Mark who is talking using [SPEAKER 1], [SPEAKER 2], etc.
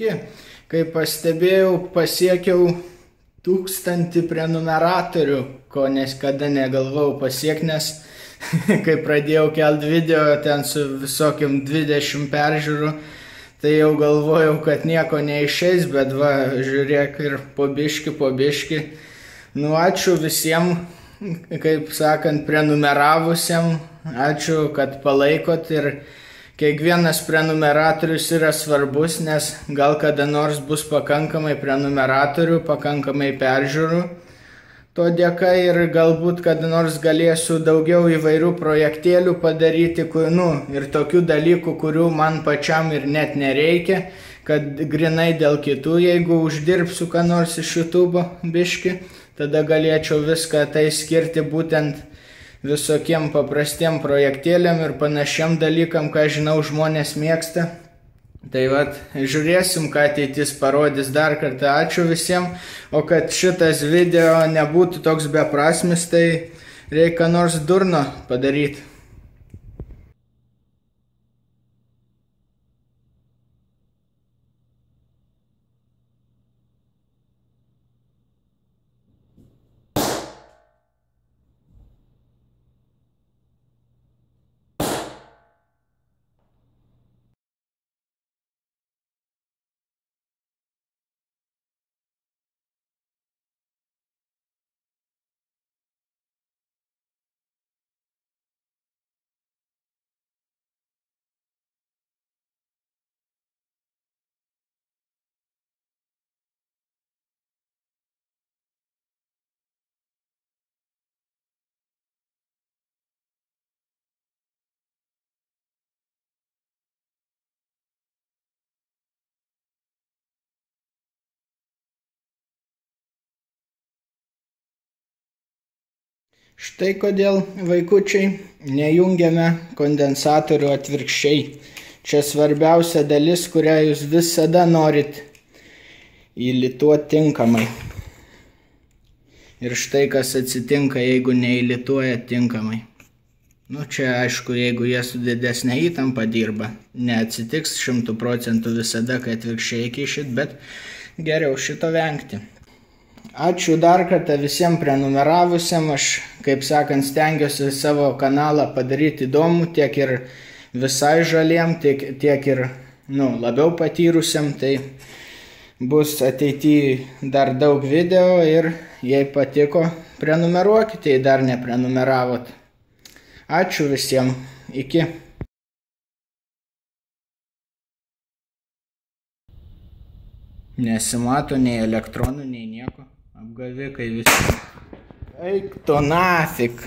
[SPEAKER 1] Sveiki, kaip pastebėjau, pasiekiau 1000 prenumeratorių, ko niekada negalvojau pasiekti, nes kai pradėjau kelt video ten su visokiam 20 peržiūrų, tai jau galvojau, kad nieko neišeis, bet va, žiūrėk ir po biški. Nu, ačiū visiems, kaip sakant, prenumeravusiem, ačiū, kad palaikot ir kiekvienas prenumeratorius yra svarbus, nes gal kada nors bus pakankamai prenumeratorių, pakankamai peržiūrų to dėka ir galbūt kada nors galėsiu daugiau įvairių projektėlių padaryti, ir tokių dalykų, kurių man pačiam ir net nereikia, kad grinai dėl kitų, jeigu uždirbsiu ką nors iš YouTube biški, tada galėčiau viską tai skirti būtent visokiem paprastiem projektėliam ir panašiam dalykam, ką žinau žmonės mėgsta. Tai vat, žiūrėsim, ką ateitis parodys. Dar kartą ačiū visiems, o kad šitas video nebūtų toks beprasmis, tai reikia nors durno padaryti. Štai kodėl, vaikučiai, nejungiame kondensatorių atvirkščiai. Čia svarbiausia dalis, kurią jūs visada norit įlituoti tinkamai. Ir štai kas atsitinka, jeigu neįlituoja tinkamai. Čia aišku, jeigu jie su didesnė įtampa dirba, neatsitiks 100% visada, kai atvirkščiai kišit, bet geriau šito vengti. Ačiū dar kartą visiems prenumeravusiam, aš, kaip sakant, stengiuosi savo kanalą padaryti įdomų, tiek ir visai žaliem, tiek ir labiau patyrusiam, tai bus ateityje dar daug video ir jei patiko, prenumeruokite, jei dar neprenumeravot. Ačiū visiems, iki. Nesimato nei elektronų, nei nieko. Apgavikai visi. Eik to nafik.